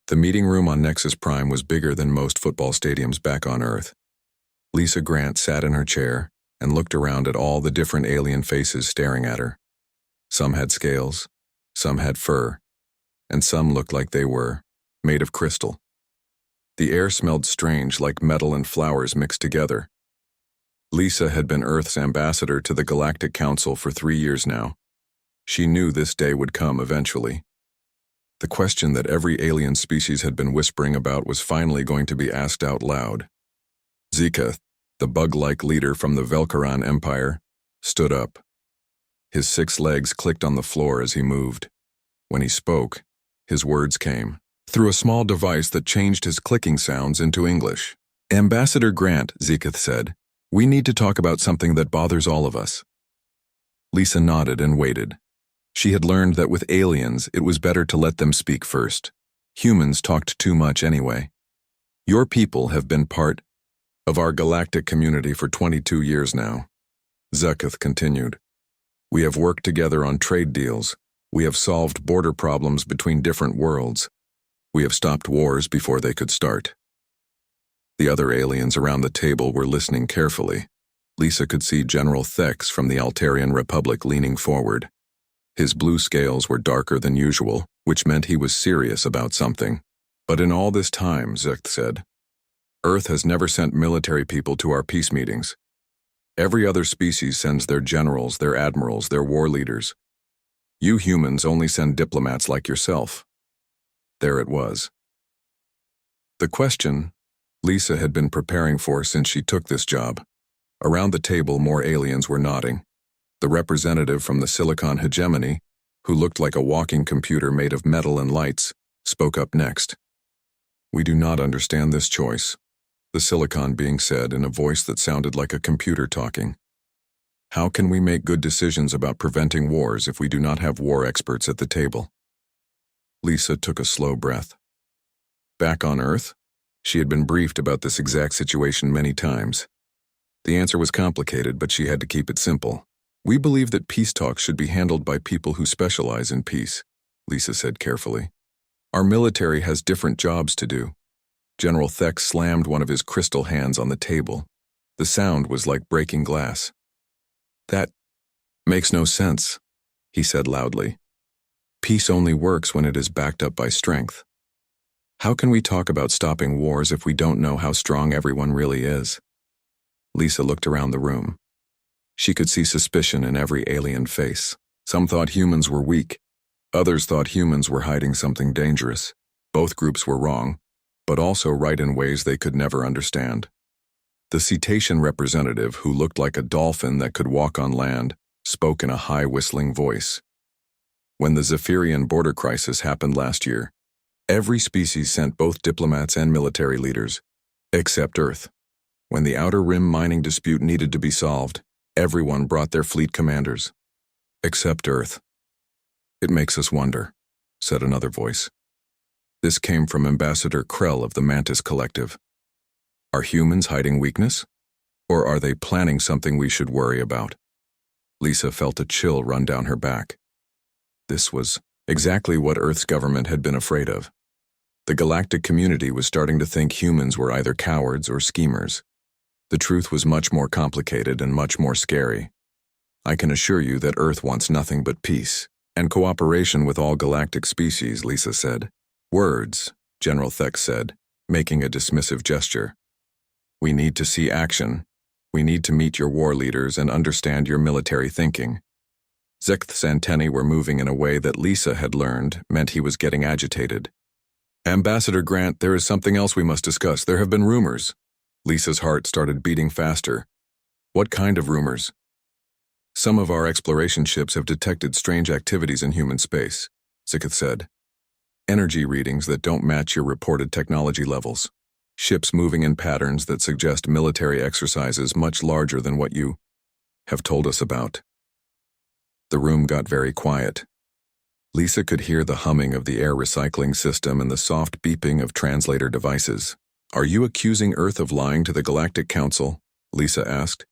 The meeting room on Nexus Prime was bigger than most football stadiums back on Earth. Lisa Grant sat in her chair and looked around at all the different alien faces staring at her. Some had scales, some had fur, and some looked like they were made of crystal. The air smelled strange, like metal and flowers mixed together. Lisa had been Earth's ambassador to the Galactic Council for 3 years now. She knew this day would come eventually. The question that every alien species had been whispering about was finally going to be asked out loud. Zeketh, the bug-like leader from the Velkaran Empire, stood up. His 6 legs clicked on the floor as he moved. When he spoke, his words came through a small device that changed his clicking sounds into English. "Ambassador Grant," Zeketh said, "we need to talk about something that bothers all of us." Lisa nodded and waited. She had learned that with aliens, it was better to let them speak first. Humans talked too much anyway. "Your people have been part of our galactic community for 22 years now," Zeketh continued. "We have worked together on trade deals. We have solved border problems between different worlds. We have stopped wars before they could start." The other aliens around the table were listening carefully. Lisa could see General Thex from the Altarian Republic leaning forward. His blue scales were darker than usual, which meant he was serious about something. "But in all this time," Zeketh said, "Earth has never sent military people to our peace meetings. Every other species sends their generals, their admirals, their war leaders. You humans only send diplomats like yourself." There it was. The question Lisa had been preparing for since she took this job. Around the table, more aliens were nodding. The representative from the Silicon hegemony, who looked like a walking computer made of metal and lights, spoke up next. "We do not understand this choice," the Silicon being said in a voice that sounded like a computer talking. "How can we make good decisions about preventing wars if we do not have war experts at the table?" Lisa took a slow breath. Back on Earth, she had been briefed about this exact situation many times. The answer was complicated, but she had to keep it simple. "We believe that peace talks should be handled by people who specialize in peace," Lisa said carefully. "Our military has different jobs to do." General Thex slammed one of his crystal hands on the table. The sound was like breaking glass. "That makes no sense," he said loudly. "Peace only works when it is backed up by strength. How can we talk about stopping wars if we don't know how strong everyone really is?" Lisa looked around the room. She could see suspicion in every alien face. Some thought humans were weak. Others thought humans were hiding something dangerous. Both groups were wrong, but also right in ways they could never understand. The Cetacean representative, who looked like a dolphin that could walk on land, spoke in a high whistling voice. "When the Zephyrian border crisis happened last year, every species sent both diplomats and military leaders, except Earth. When the Outer Rim mining dispute needed to be solved, everyone brought their fleet commanders, except Earth." "It makes us wonder," said another voice. This came from Ambassador Krell of the Mantis Collective. "Are humans hiding weakness? Or are they planning something we should worry about?" Lisa felt a chill run down her back. This was exactly what Earth's government had been afraid of. The galactic community was starting to think humans were either cowards or schemers. The truth was much more complicated and much more scary. "I can assure you that Earth wants nothing but peace and cooperation with all galactic species," Lisa said. "Words," General Thex said, making a dismissive gesture. "We need to see action. We need to meet your war leaders and understand your military thinking." Zeketh's antennae were moving in a way that Lisa had learned meant he was getting agitated. "Ambassador Grant, there is something else we must discuss. There have been rumors." Lisa's heart started beating faster. "What kind of rumors?" "Some of our exploration ships have detected strange activities in human space," Zeketh said. "Energy readings that don't match your reported technology levels. Ships moving in patterns that suggest military exercises much larger than what you have told us about." The room got very quiet. Lisa could hear the humming of the air recycling system and the soft beeping of translator devices. "Are you accusing Earth of lying to the Galactic Council?" Lisa asked.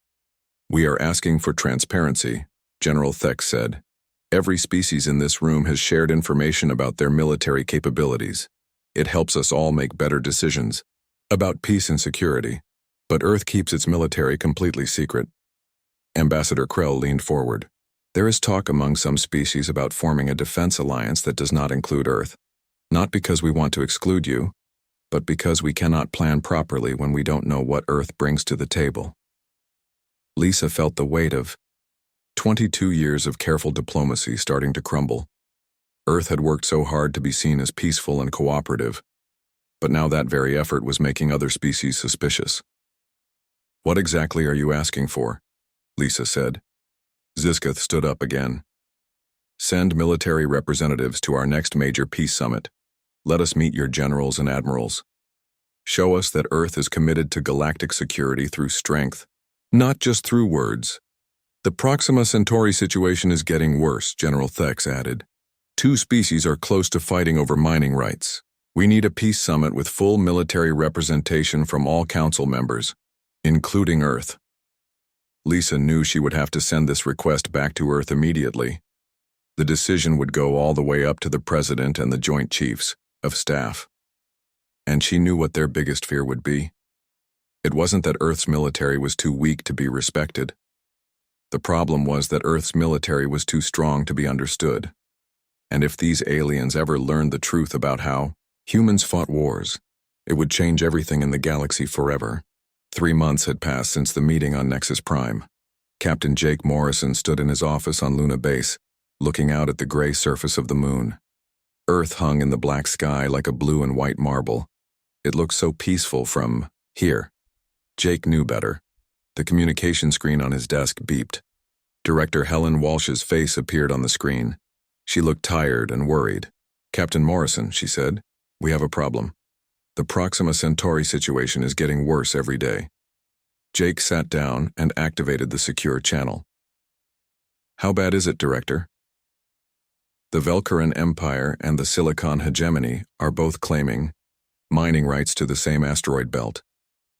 "We are asking for transparency," General Thex said. "Every species in this room has shared information about their military capabilities. It helps us all make better decisions about peace and security, but Earth keeps its military completely secret. Ambassador Krell leaned forward. There is talk among some species about forming a defense alliance that does not include Earth. Not because we want to exclude you, but because we cannot plan properly when we don't know what Earth brings to the table. Lisa felt the weight of 22 years of careful diplomacy starting to crumble. Earth had worked so hard to be seen as peaceful and cooperative, but now that very effort was making other species suspicious. What exactly are you asking for? Lisa said. Ziskath stood up again. Send military representatives to our next major peace summit. Let us meet your generals and admirals. Show us that Earth is committed to galactic security through strength, not just through words. The Proxima Centauri situation is getting worse, General Thex added. 2 species are close to fighting over mining rights. We need a peace summit with full military representation from all council members, including Earth. Lisa knew she would have to send this request back to Earth immediately. The decision would go all the way up to the President and the Joint Chiefs of Staff. And she knew what their biggest fear would be. It wasn't that Earth's military was too weak to be respected. The problem was that Earth's military was too strong to be understood. And if these aliens ever learned the truth about how humans fought wars, it would change everything in the galaxy forever. 3 months had passed since the meeting on Nexus Prime. Captain Jake Morrison stood in his office on Luna Base, looking out at the gray surface of the moon. Earth hung in the black sky like a blue and white marble. It looked so peaceful from here. Jake knew better. The communication screen on his desk beeped. Director Helen Walsh's face appeared on the screen. She looked tired and worried. Captain Morrison, she said, we have a problem. The Proxima Centauri situation is getting worse every day. Jake sat down and activated the secure channel. How bad is it, Director? The Velcaran Empire and the Silicon Hegemony are both claiming mining rights to the same asteroid belt.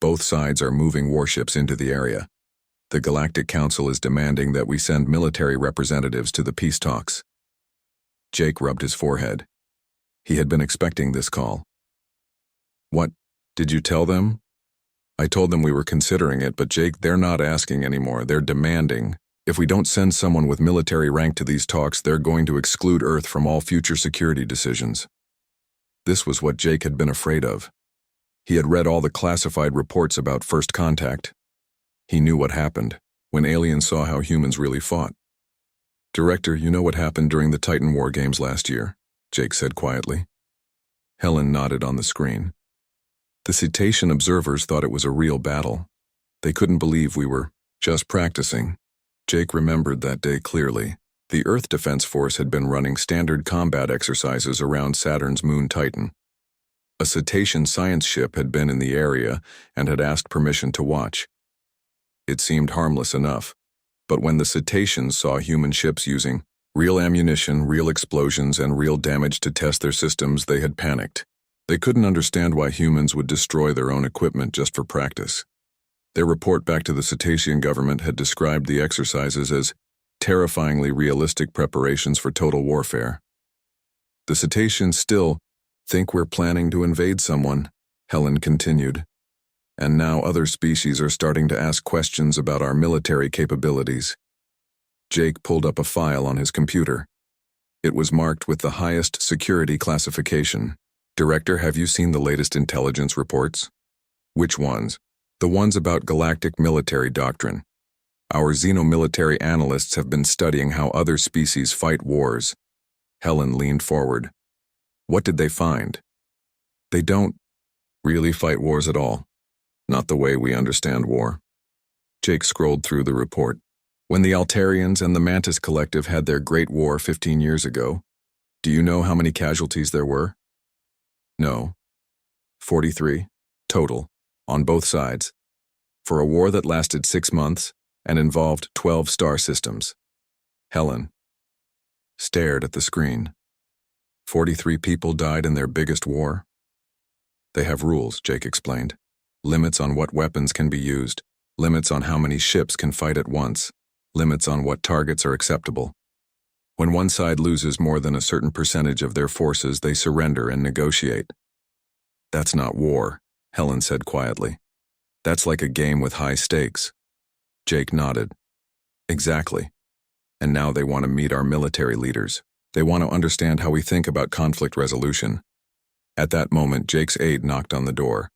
Both sides are moving warships into the area. The Galactic Council is demanding that we send military representatives to the peace talks. Jake rubbed his forehead. He had been expecting this call. What? Did you tell them? I told them we were considering it, but Jake, they're not asking anymore. They're demanding. If we don't send someone with military rank to these talks, they're going to exclude Earth from all future security decisions. This was what Jake had been afraid of. He had read all the classified reports about First Contact. He knew what happened when aliens saw how humans really fought. Director, you know what happened during the Titan War games last year? Jake said quietly. Helen nodded on the screen. The cetacean observers thought it was a real battle. They couldn't believe we were just practicing. Jake remembered that day clearly. The Earth Defense Force had been running standard combat exercises around Saturn's moon Titan. A cetacean science ship had been in the area and had asked permission to watch. It seemed harmless enough, but when the cetaceans saw human ships using real ammunition, real explosions, and real damage to test their systems, they had panicked. They couldn't understand why humans would destroy their own equipment just for practice. Their report back to the cetacean government had described the exercises as terrifyingly realistic preparations for total warfare. The cetaceans still think we're planning to invade someone, Helen continued. And now other species are starting to ask questions about our military capabilities. Jake pulled up a file on his computer. It was marked with the highest security classification. Director, have you seen the latest intelligence reports? Which ones? The ones about galactic military doctrine. Our xenomilitary analysts have been studying how other species fight wars. Helen leaned forward. What did they find? They don't really fight wars at all. Not the way we understand war. Jake scrolled through the report. When the Altarians and the Mantis Collective had their great war 15 years ago, do you know how many casualties there were? No. 43, total, on both sides, for a war that lasted 6 months and involved 12 star systems. Helen stared at the screen. 43 people died in their biggest war? They have rules, Jake explained. Limits on what weapons can be used, limits on how many ships can fight at once, limits on what targets are acceptable. When one side loses more than a certain percentage of their forces, they surrender and negotiate. That's not war, Helen said quietly. That's like a game with high stakes. Jake nodded. Exactly. And now they want to meet our military leaders. They want to understand how we think about conflict resolution. At that moment, Jake's aide knocked on the door.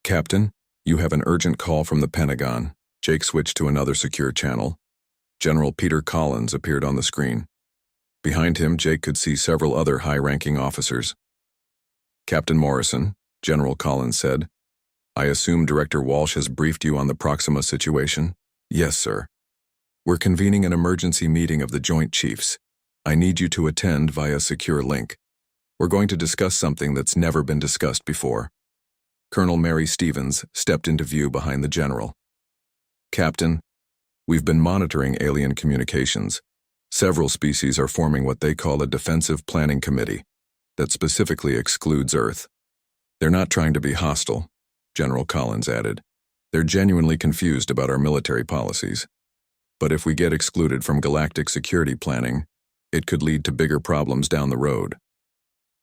Captain, you have an urgent call from the Pentagon. Jake switched to another secure channel. General Peter Collins appeared on the screen. Behind him, Jake could see several other high-ranking officers. Captain Morrison, General Collins said, I assume Director Walsh has briefed you on the Proxima situation? Yes, sir. We're convening an emergency meeting of the Joint Chiefs. I need you to attend via secure link. We're going to discuss something that's never been discussed before. Colonel Mary Stevens stepped into view behind the general. Captain, we've been monitoring alien communications. Several species are forming what they call a defensive planning committee that specifically excludes Earth. They're not trying to be hostile, General Collins added. They're genuinely confused about our military policies. But if we get excluded from galactic security planning, it could lead to bigger problems down the road.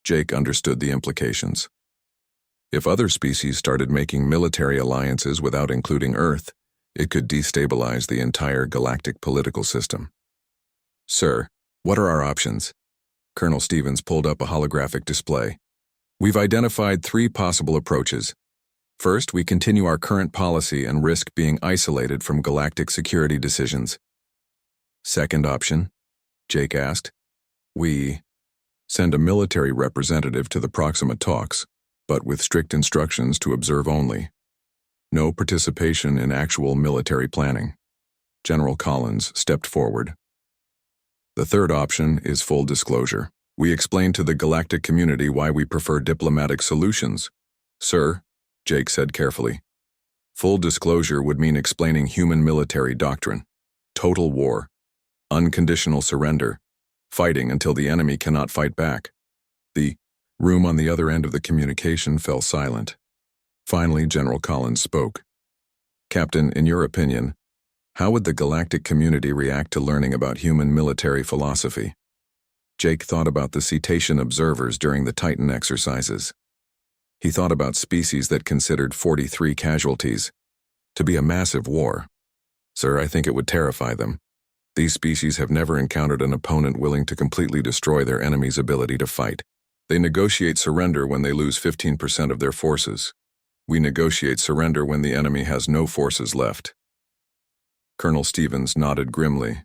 Jake understood the implications. If other species started making military alliances without including Earth, it could destabilize the entire galactic political system. Sir, what are our options? Colonel Stevens pulled up a holographic display. We've identified 3 possible approaches. First, we continue our current policy and risk being isolated from galactic security decisions. Second option, Jake asked, we send a military representative to the Proxima talks, but with strict instructions to observe only. No participation in actual military planning. General Collins stepped forward. The third option is full disclosure. We explain to the galactic community why we prefer diplomatic solutions. Sir, Jake said carefully, full disclosure would mean explaining human military doctrine, total war, unconditional surrender, fighting until the enemy cannot fight back. The room on the other end of the communication fell silent. Finally, General Collins spoke. Captain, in your opinion, how would the galactic community react to learning about human military philosophy? Jake thought about the cetacean observers during the Titan exercises. He thought about species that considered 43 casualties to be a massive war. Sir, I think it would terrify them. These species have never encountered an opponent willing to completely destroy their enemy's ability to fight. They negotiate surrender when they lose 15% of their forces. We negotiate surrender when the enemy has no forces left. Colonel Stevens nodded grimly.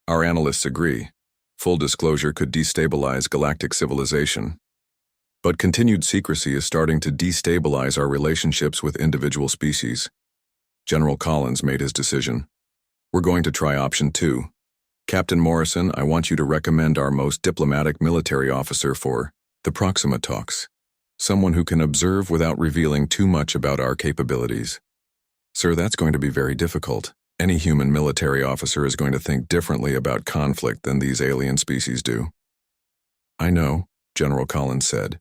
Our analysts agree. Full disclosure could destabilize galactic civilization. But continued secrecy is starting to destabilize our relationships with individual species. General Collins made his decision. We're going to try option 2. Captain Morrison, I want you to recommend our most diplomatic military officer for the Proxima talks. Someone who can observe without revealing too much about our capabilities. Sir, that's going to be very difficult. Any human military officer is going to think differently about conflict than these alien species do. I know, General Collins said.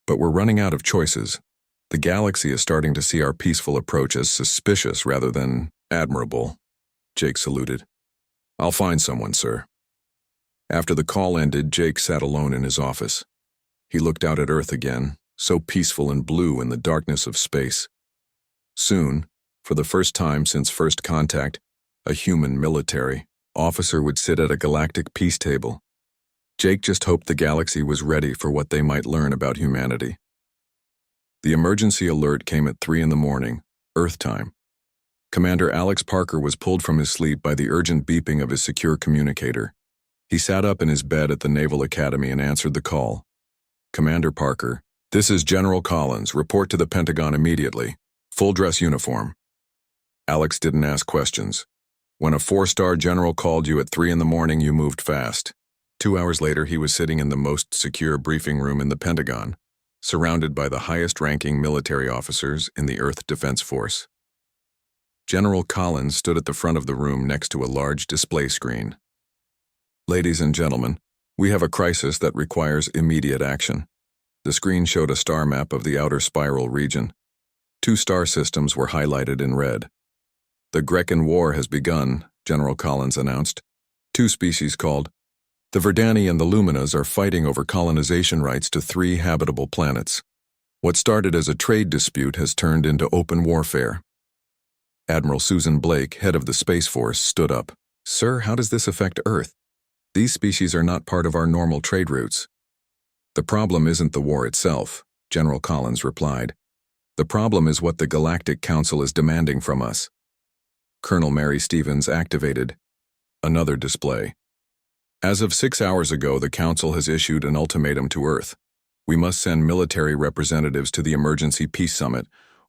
But we're running out of choices. The galaxy is starting to see our peaceful approach as suspicious rather than admirable. Jake saluted. I'll find someone, sir. After the call ended, Jake sat alone in his office. He looked out at Earth again, so peaceful and blue in the darkness of space. Soon, for the first time since first contact, a human military officer would sit at a galactic peace table. Jake just hoped the galaxy was ready for what they might learn about humanity. The emergency alert came at 3 a.m, Earth time. Commander Alex Parker was pulled from his sleep by the urgent beeping of his secure communicator. He sat up in his bed at the Naval Academy and answered the call. Commander Parker, this is General Collins. Report to the Pentagon immediately. Full dress uniform. Alex didn't ask questions. When a 4-star general called you at 3 a.m, you moved fast. 2 hours later, he was sitting in the most secure briefing room in the Pentagon, surrounded by the highest-ranking military officers in the Earth Defense Force. General Collins stood at the front of the room next to a large display screen. Ladies and gentlemen, we have a crisis that requires immediate action. The screen showed a star map of the outer spiral region. 2 star systems were highlighted in red. The Grecan War has begun, General Collins announced. 2 species called the Verdani and the Luminas are fighting over colonization rights to 3 habitable planets. What started as a trade dispute has turned into open warfare. Admiral Susan Blake, head of the Space Force, stood up. Sir, how does this affect Earth? These species are not part of our normal trade routes. The problem isn't the war itself, General Collins replied. The problem is what the Galactic Council is demanding from us. Colonel Mary Stevens activated another display. As of 6 hours ago, the Council has issued an ultimatum to Earth. We must send military representatives to the Emergency Peace Summit,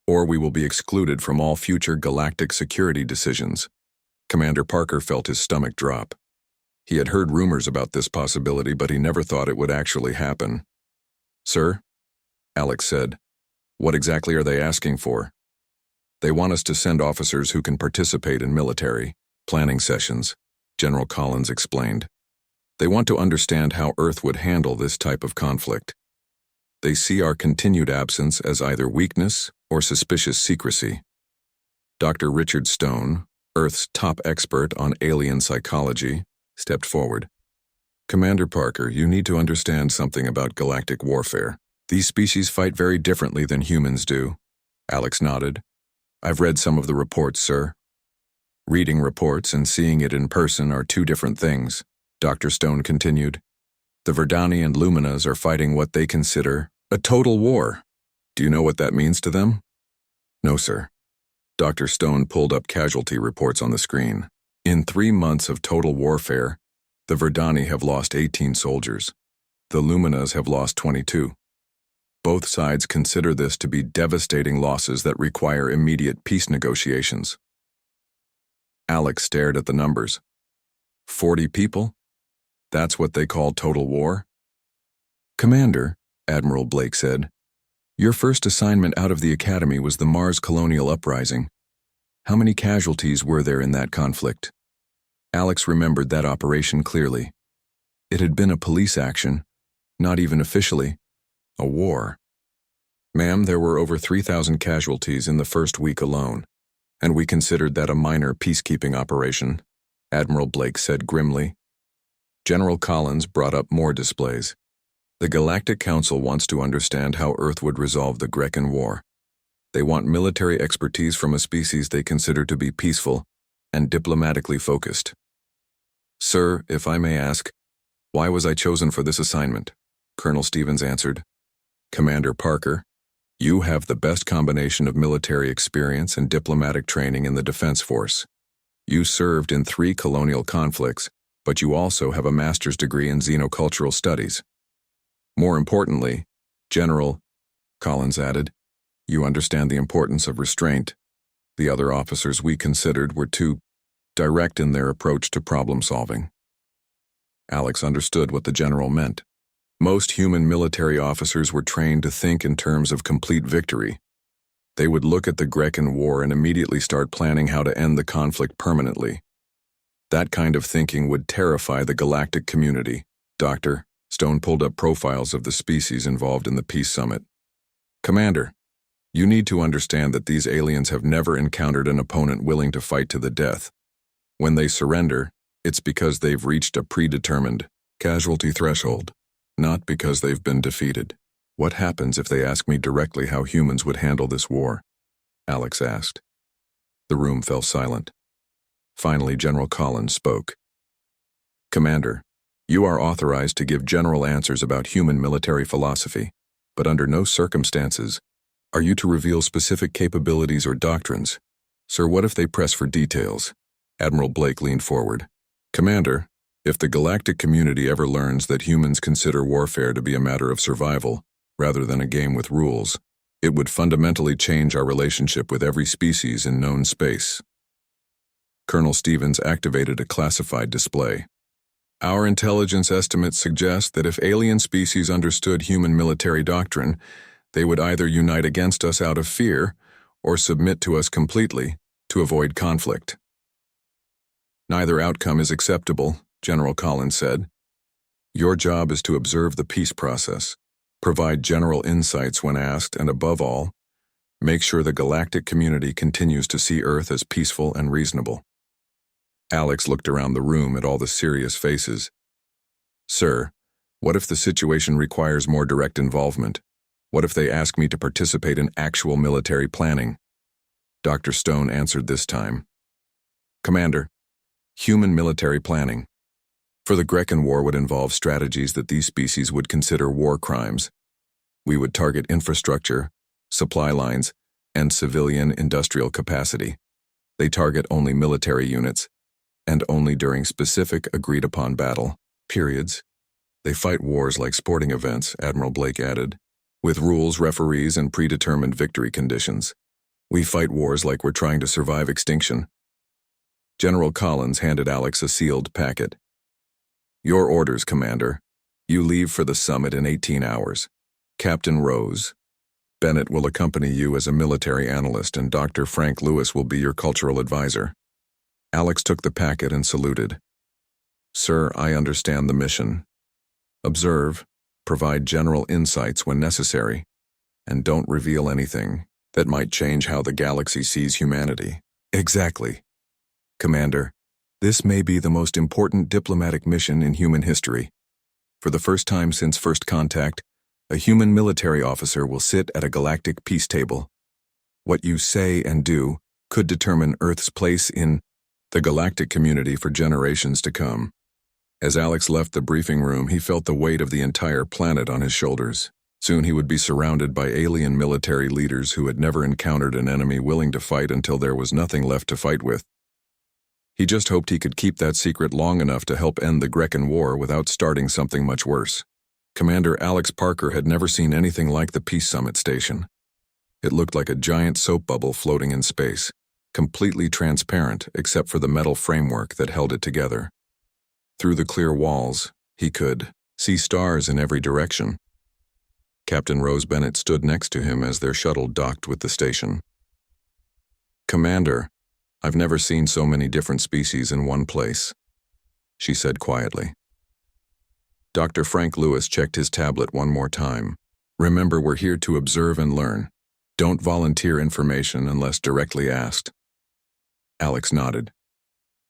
or we will be excluded from all future galactic security decisions. Commander Parker felt his stomach drop. He had heard rumors about this possibility, but he never thought it would actually happen. Sir, Alex said, what exactly are they asking for? They want us to send officers who can participate in military planning sessions, General Collins explained. They want to understand how Earth would handle this type of conflict. They see our continued absence as either weakness or suspicious secrecy. Dr. Richard Stone, Earth's top expert on alien psychology, stepped forward. Commander Parker, you need to understand something about galactic warfare. These species fight very differently than humans do. Alex nodded. I've read some of the reports, sir. Reading reports and seeing it in person are two different things, Dr. Stone continued. The Verdani and Luminas are fighting what they consider a total war. Do you know what that means to them? No, sir. Dr. Stone pulled up casualty reports on the screen. In 3 months of total warfare, the Verdani have lost 18 soldiers. The Luminas have lost 22. Both sides consider this to be devastating losses that require immediate peace negotiations. Alex stared at the numbers. 40 people? That's what they call total war? Commander, Admiral Blake said, your first assignment out of the Academy was the Mars Colonial Uprising. How many casualties were there in that conflict? Alex remembered that operation clearly. It had been a police action, not even officially, a war. Ma'am, there were over 3,000 casualties in the first week alone, and we considered that a minor peacekeeping operation, Admiral Blake said grimly. General Collins brought up more displays. The Galactic Council wants to understand how Earth would resolve the Grecan War. They want military expertise from a species they consider to be peaceful and diplomatically focused. Sir, if I may ask, why was I chosen for this assignment? Colonel Stevens answered. Commander Parker, you have the best combination of military experience and diplomatic training in the Defense Force. You served in 3 colonial conflicts, but you also have a master's degree in xenocultural studies. More importantly, General, Collins added, you understand the importance of restraint. The other officers we considered were too direct in their approach to problem solving. Alex understood what the general meant. Most human military officers were trained to think in terms of complete victory. They would look at the Grecan War and immediately start planning how to end the conflict permanently. That kind of thinking would terrify the galactic community. Dr. Stone pulled up profiles of the species involved in the Peace Summit. Commander, you need to understand that these aliens have never encountered an opponent willing to fight to the death. When they surrender, it's because they've reached a predetermined casualty threshold, not because they've been defeated. What happens if they ask me directly how humans would handle this war? Alex asked. The room fell silent. Finally, General Collins spoke. Commander, you are authorized to give general answers about human military philosophy, but under no circumstances are you to reveal specific capabilities or doctrines. Sir, what if they press for details? Admiral Blake leaned forward. Commander, if the galactic community ever learns that humans consider warfare to be a matter of survival, rather than a game with rules, it would fundamentally change our relationship with every species in known space. Colonel Stevens activated a classified display. Our intelligence estimates suggest that if alien species understood human military doctrine, they would either unite against us out of fear or submit to us completely to avoid conflict. Neither outcome is acceptable, General Collins said. Your job is to observe the peace process, provide general insights when asked, and above all, make sure the galactic community continues to see Earth as peaceful and reasonable. Alex looked around the room at all the serious faces. Sir, what if the situation requires more direct involvement? What if they ask me to participate in actual military planning? Dr. Stone answered this time. Commander, human military planning. For the Grecan War would involve strategies that these species would consider war crimes. We would target infrastructure, supply lines, and civilian industrial capacity. They target only military units, and only during specific agreed-upon battle periods. They fight wars like sporting events, Admiral Blake added, with rules, referees, and predetermined victory conditions. We fight wars like we're trying to survive extinction. General Collins handed Alex a sealed packet. Your orders, Commander. You leave for the summit in 18 hours. Captain Rose. Bennett will accompany you as a military analyst, and Dr. Frank Lewis will be your cultural advisor. Alex took the packet and saluted. Sir, I understand the mission. Observe, provide general insights when necessary, and don't reveal anything that might change how the galaxy sees humanity. Exactly. Commander, this may be the most important diplomatic mission in human history. For the first time since first contact, a human military officer will sit at a galactic peace table. What you say and do could determine Earth's place in the galactic community for generations to come. As Alex left the briefing room, he felt the weight of the entire planet on his shoulders. Soon he would be surrounded by alien military leaders who had never encountered an enemy willing to fight until there was nothing left to fight with. He just hoped he could keep that secret long enough to help end the Grecan War without starting something much worse. Commander Alex Parker had never seen anything like the Peace Summit station. It looked like a giant soap bubble floating in space, completely transparent except for the metal framework that held it together. Through the clear walls, he could see stars in every direction. Captain Rose Bennett stood next to him as their shuttle docked with the station. Commander, I've never seen so many different species in one place, she said quietly. Dr. Frank Lewis checked his tablet one more time. Remember, we're here to observe and learn. Don't volunteer information unless directly asked. Alex nodded.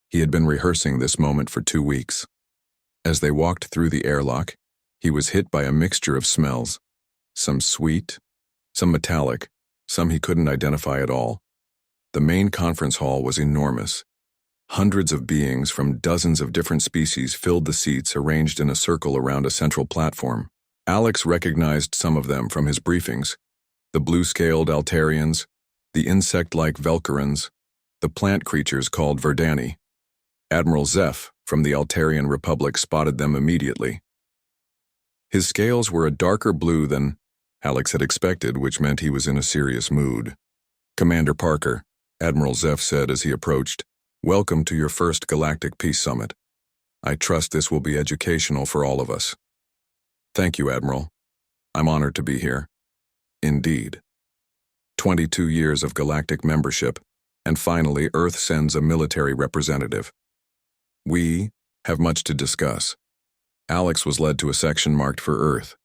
He had been rehearsing this moment for 2 weeks. As they walked through the airlock, he was hit by a mixture of smells. Some sweet, some metallic, some he couldn't identify at all. The main conference hall was enormous. Hundreds of beings from dozens of different species filled the seats arranged in a circle around a central platform. Alex recognized some of them from his briefings. The blue-scaled Altarians, the insect-like Velkarans, the plant creatures called Verdani. Admiral Zeph from the Altarian Republic spotted them immediately. His scales were a darker blue than Alex had expected, which meant he was in a serious mood. Commander Parker, Admiral Zeph said as he approached, welcome to your first Galactic Peace Summit. I trust this will be educational for all of us. Thank you, Admiral. I'm honored to be here. Indeed. 22 years of galactic membership, and finally Earth sends a military representative. We have much to discuss. Alex was led to a section marked for Earth.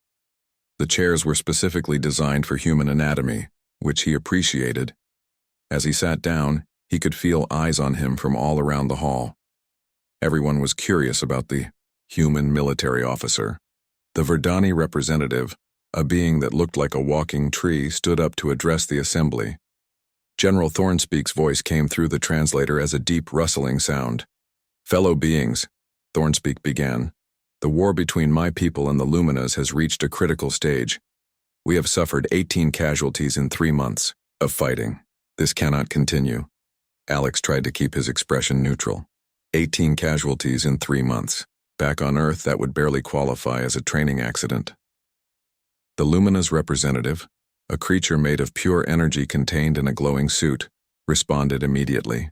The chairs were specifically designed for human anatomy, which he appreciated. As he sat down, he could feel eyes on him from all around the hall. Everyone was curious about the human military officer. The Verdani representative, a being that looked like a walking tree, stood up to address the assembly. General Thornspeak's voice came through the translator as a deep rustling sound. Fellow beings, Thornspeak began, the war between my people and the Luminas has reached a critical stage. We have suffered 18 casualties in 3 months of fighting. This cannot continue. Alex tried to keep his expression neutral. 18 casualties in 3 months. Back on Earth, that would barely qualify as a training accident. The Lumina's representative, a creature made of pure energy contained in a glowing suit, responded immediately.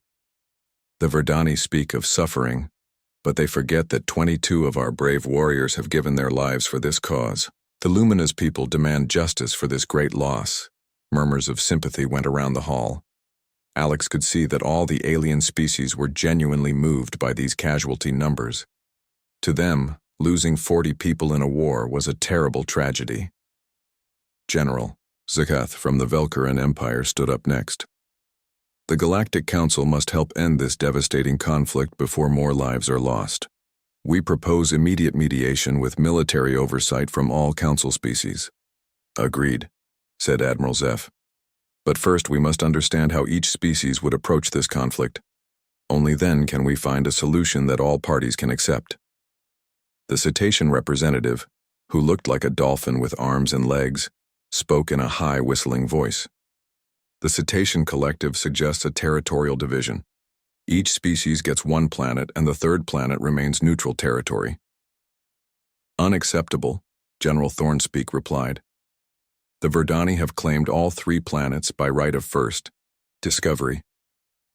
The Verdani speak of suffering, but they forget that 22 of our brave warriors have given their lives for this cause. The Lumina's people demand justice for this great loss. Murmurs of sympathy went around the hall. Alex could see that all the alien species were genuinely moved by these casualty numbers. To them, losing 40 people in a war was a terrible tragedy. General Zakath from the Velkaran Empire stood up next. The Galactic Council must help end this devastating conflict before more lives are lost. We propose immediate mediation with military oversight from all council species. Agreed, said Admiral Zeph. But first we must understand how each species would approach this conflict. Only then can we find a solution that all parties can accept. The cetacean representative, who looked like a dolphin with arms and legs, spoke in a high whistling voice. The cetacean collective suggests a territorial division. Each species gets one planet and the third planet remains neutral territory. Unacceptable, General Thornspeak replied. The Verdani have claimed all 3 planets by right of first discovery.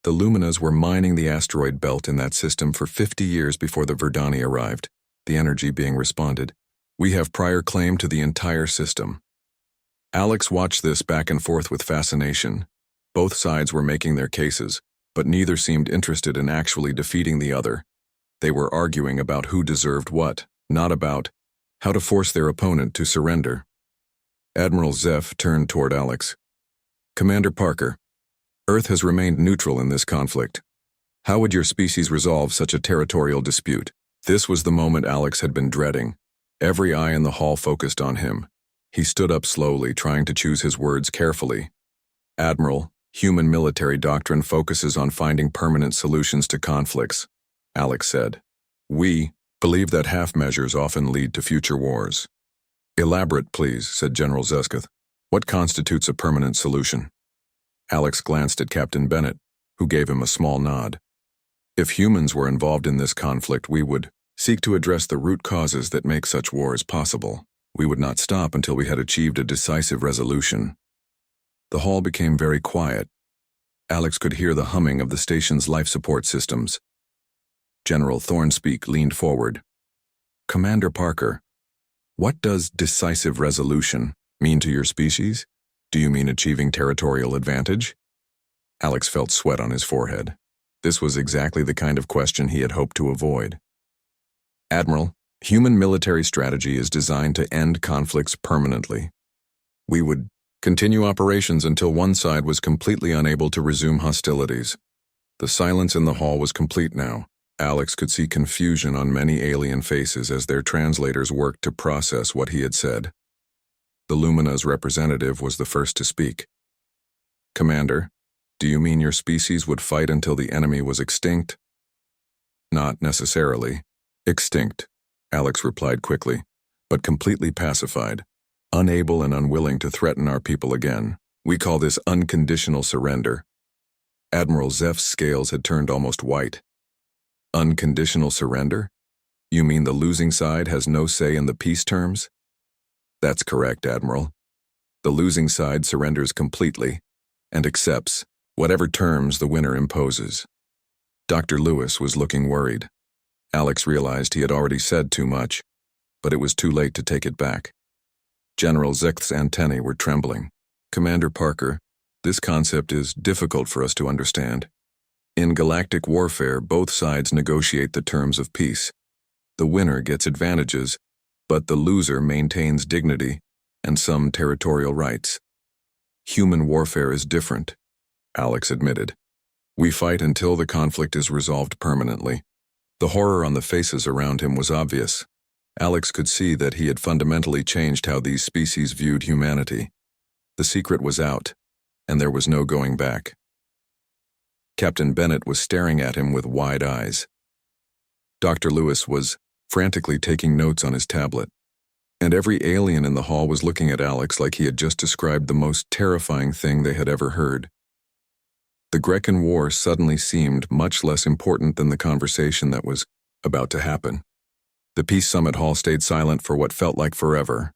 The Luminas were mining the asteroid belt in that system for 50 years before the Verdani arrived, the energy being responded. We have prior claim to the entire system. Alex watched this back and forth with fascination. Both sides were making their cases, but neither seemed interested in actually defeating the other. They were arguing about who deserved what, not about how to force their opponent to surrender. Admiral Zeph turned toward Alex. Commander Parker, Earth has remained neutral in this conflict. How would your species resolve such a territorial dispute? This was the moment Alex had been dreading. Every eye in the hall focused on him. He stood up slowly, trying to choose his words carefully. Admiral, human military doctrine focuses on finding permanent solutions to conflicts, Alex said. We believe that half measures often lead to future wars. Elaborate, please, said General Zesketh. What constitutes a permanent solution? Alex glanced at Captain Bennett, who gave him a small nod. If humans were involved in this conflict, we would seek to address the root causes that make such wars possible. We would not stop until we had achieved a decisive resolution. The hall became very quiet. Alex could hear the humming of the station's life support systems. General Thornspeak leaned forward. Commander Parker, what does decisive resolution mean to your species? Do you mean achieving territorial advantage? Alex felt sweat on his forehead. This was exactly the kind of question he had hoped to avoid. Admiral, human military strategy is designed to end conflicts permanently. We would continue operations until one side was completely unable to resume hostilities. The silence in the hall was complete now. Alex could see confusion on many alien faces as their translators worked to process what he had said. The Lumina's representative was the first to speak. Commander, do you mean your species would fight until the enemy was extinct? Not necessarily. Extinct, Alex replied quickly, but completely pacified, unable and unwilling to threaten our people again. We call this unconditional surrender. Admiral Zeph's scales had turned almost white. Unconditional surrender? You mean the losing side has no say in the peace terms? That's correct, Admiral. The losing side surrenders completely and accepts whatever terms the winner imposes. Dr. Lewis was looking worried. Alex realized he had already said too much, but it was too late to take it back. General Zech's antennae were trembling. Commander Parker, this concept is difficult for us to understand. In galactic warfare, both sides negotiate the terms of peace. The winner gets advantages, but the loser maintains dignity and some territorial rights. Human warfare is different, Alex admitted. We fight until the conflict is resolved permanently. The horror on the faces around him was obvious. Alex could see that he had fundamentally changed how these species viewed humanity. The secret was out, and there was no going back. Captain Bennett was staring at him with wide eyes. Dr. Lewis was frantically taking notes on his tablet, and every alien in the hall was looking at Alex like he had just described the most terrifying thing they had ever heard. The Grecan War suddenly seemed much less important than the conversation that was about to happen. The Peace Summit Hall stayed silent for what felt like forever.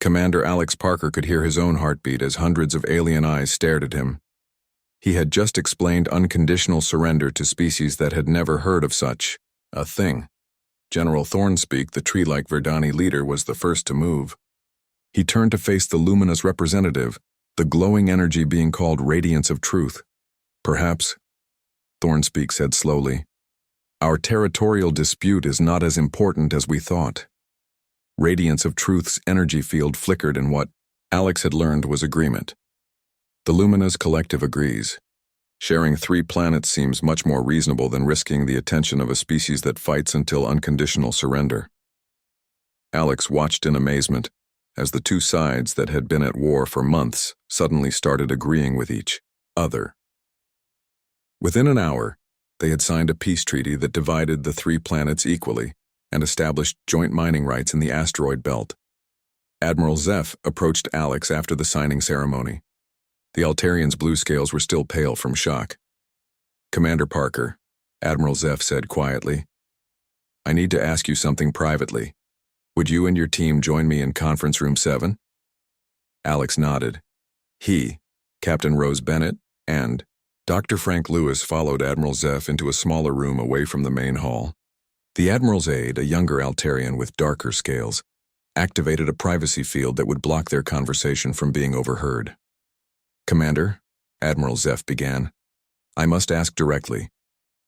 Commander Alex Parker could hear his own heartbeat as hundreds of alien eyes stared at him. He had just explained unconditional surrender to species that had never heard of such a thing. General Thornspeak, the tree-like Verdani leader, was the first to move. He turned to face the luminous representative, the glowing energy being called radiance of truth. Perhaps, Thornspeak said slowly, our territorial dispute is not as important as we thought. Radiance of Truth's energy field flickered in what Alex had learned was agreement. The Lumina's collective agrees. Sharing 3 planets seems much more reasonable than risking the attention of a species that fights until unconditional surrender. Alex watched in amazement. as the two sides that had been at war for months suddenly started agreeing with each other. Within an hour, they had signed a peace treaty that divided the three planets equally and established joint mining rights in the asteroid belt. Admiral Zeph approached Alex after the signing ceremony. The Altarian's blue scales were still pale from shock. "Commander Parker," Admiral Zeph said quietly, "I need to ask you something privately. Would you and your team join me in Conference Room 7? Alex nodded. He, Captain Rose Bennett, and Dr. Frank Lewis followed Admiral Zeph into a smaller room away from the main hall. The Admiral's aide, a younger Altarian with darker scales, activated a privacy field that would block their conversation from being overheard. "Commander," Admiral Zeph began, "I must ask directly,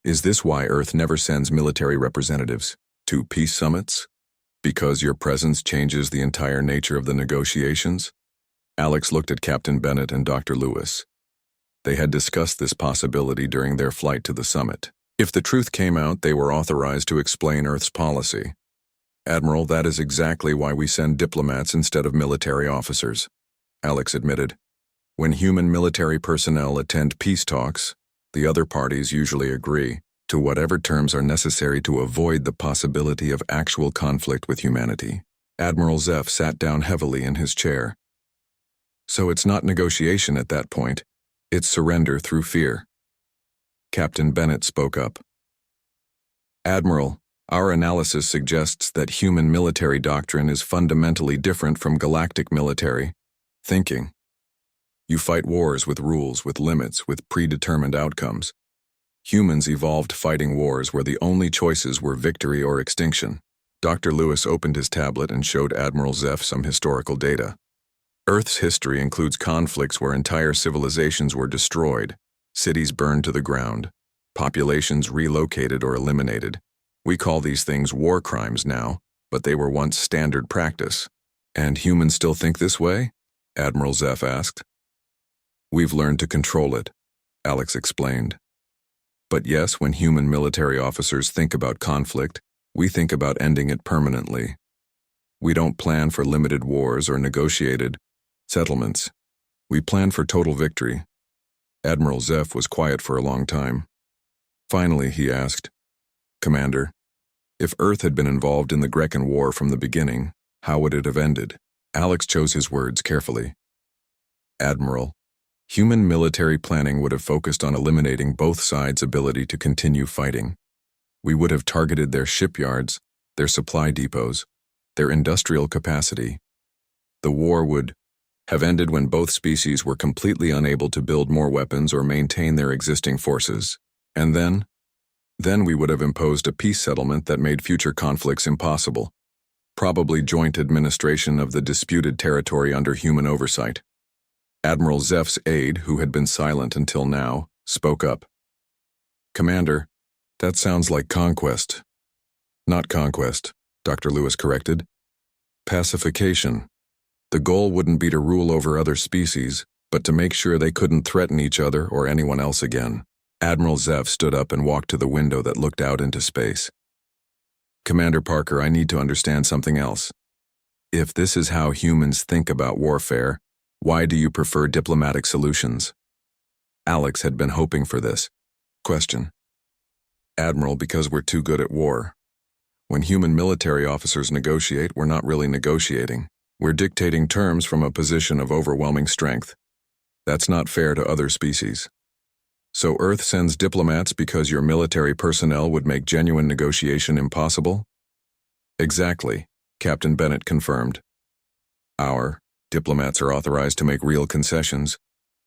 is this why Earth never sends military representatives to peace summits? Because your presence changes the entire nature of the negotiations?" Alex looked at Captain Bennett and Dr. Lewis. They had discussed this possibility during their flight to the summit. If the truth came out, they were authorized to explain Earth's policy. "Admiral, that is exactly why we send diplomats instead of military officers," Alex admitted. "When human military personnel attend peace talks, the other parties usually agree to whatever terms are necessary to avoid the possibility of actual conflict with humanity." Admiral Zeph sat down heavily in his chair. "So it's not negotiation at that point, it's surrender through fear." Captain Bennett spoke up. "Admiral, our analysis suggests that human military doctrine is fundamentally different from galactic military thinking. You fight wars with rules, with limits, with predetermined outcomes. Humans evolved fighting wars where the only choices were victory or extinction." Dr. Lewis opened his tablet and showed Admiral Zeph some historical data. Earth's history includes conflicts where entire civilizations were destroyed, cities burned to the ground, populations relocated or eliminated. We call these things war crimes now, but they were once standard practice. "And humans still think this way?" Admiral Zeph asked. "We've learned to control it," Alex explained. "But yes, when human military officers think about conflict, we think about ending it permanently. We don't plan for limited wars or negotiated settlements. We plan for total victory." Admiral Zeph was quiet for a long time. Finally, he asked, "Commander, if Earth had been involved in the Grecan War from the beginning, how would it have ended?" Alex chose his words carefully. "Admiral, human military planning would have focused on eliminating both sides' ability to continue fighting. We would have targeted their shipyards, their supply depots, their industrial capacity. The war would have ended when both species were completely unable to build more weapons or maintain their existing forces. And then we would have imposed a peace settlement that made future conflicts impossible. Probably joint administration of the disputed territory under human oversight." Admiral Zeph's aide, who had been silent until now, spoke up. "Commander, that sounds like conquest." "Not conquest," Dr. Lewis corrected. "Pacification. The goal wouldn't be to rule over other species, but to make sure they couldn't threaten each other or anyone else again." Admiral Zeph stood up and walked to the window that looked out into space. "Commander Parker, I need to understand something else. If this is how humans think about warfare, why do you prefer diplomatic solutions?" Alex had been hoping for this question. "Admiral, because we're too good at war. When human military officers negotiate, we're not really negotiating. We're dictating terms from a position of overwhelming strength. That's not fair to other species. So Earth sends diplomats because your military personnel would make genuine negotiation impossible?" "Exactly," Captain Bennett confirmed. "Our diplomats are authorized to make real concessions,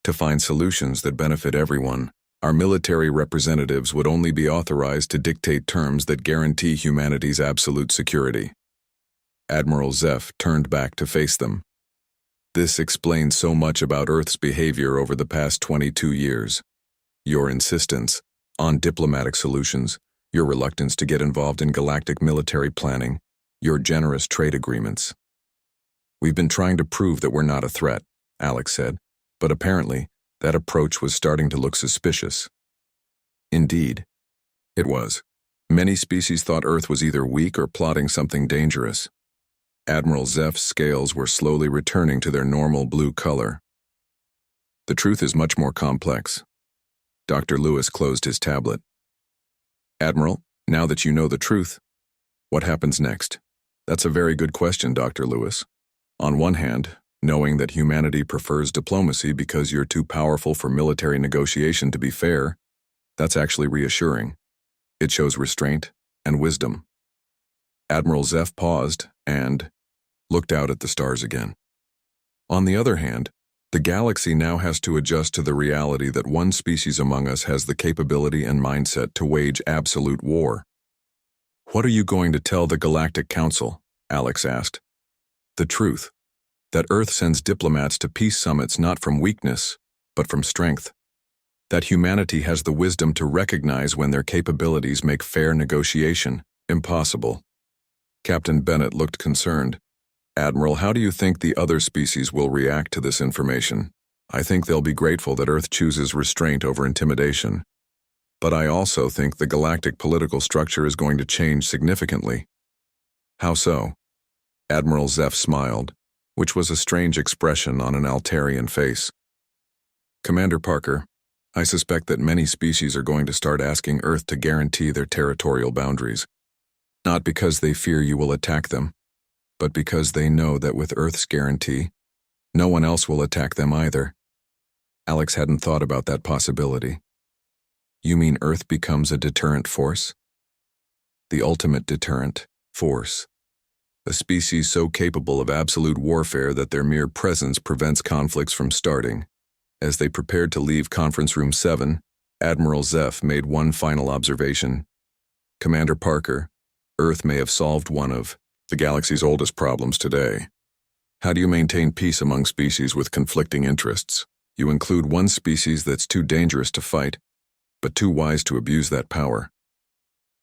to find solutions that benefit everyone. Our military representatives would only be authorized to dictate terms that guarantee humanity's absolute security." Admiral Zeph turned back to face them. "This explains so much about Earth's behavior over the past 22 years. Your insistence on diplomatic solutions, your reluctance to get involved in galactic military planning, your generous trade agreements. We've been trying to prove that we're not a threat," Alex said, but apparently that approach was starting to look suspicious. Indeed, it was. Many species thought Earth was either weak or plotting something dangerous. Admiral Zeph's scales were slowly returning to their normal blue color. The truth is much more complex. Dr. Lewis closed his tablet. Admiral, now that you know the truth, what happens next? That's a very good question, Dr. Lewis. On one hand, knowing that humanity prefers diplomacy because you're too powerful for military negotiation to be fair, that's actually reassuring. It shows restraint and wisdom. Admiral Zeph paused and looked out at the stars again. On the other hand, the galaxy now has to adjust to the reality that one species among us has the capability and mindset to wage absolute war. What are you going to tell the Galactic Council? Alex asked. The truth. That Earth sends diplomats to peace summits not from weakness, but from strength. That humanity has the wisdom to recognize when their capabilities make fair negotiation impossible. Captain Bennett looked concerned. Admiral, how do you think the other species will react to this information? I think they'll be grateful that Earth chooses restraint over intimidation. But I also think the galactic political structure is going to change significantly. How so? Admiral Zeph smiled, which was a strange expression on an Altarian face. Commander Parker, I suspect that many species are going to start asking Earth to guarantee their territorial boundaries. Not because they fear you will attack them, but because they know that with Earth's guarantee, no one else will attack them either. Alex hadn't thought about that possibility. You mean Earth becomes a deterrent force? The ultimate deterrent force. A species so capable of absolute warfare that their mere presence prevents conflicts from starting. As they prepared to leave Conference Room 7, Admiral Zeph made one final observation. Commander Parker, Earth may have solved one of the galaxy's oldest problems today. How do you maintain peace among species with conflicting interests? You include one species that's too dangerous to fight, but too wise to abuse that power.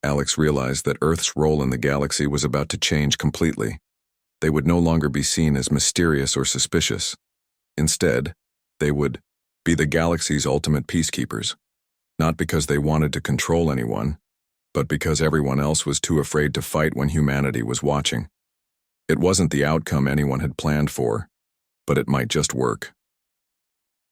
Alex realized that Earth's role in the galaxy was about to change completely. They would no longer be seen as mysterious or suspicious. Instead, they would be the galaxy's ultimate peacekeepers, not because they wanted to control anyone, but because everyone else was too afraid to fight when humanity was watching. It wasn't the outcome anyone had planned for, but it might just work.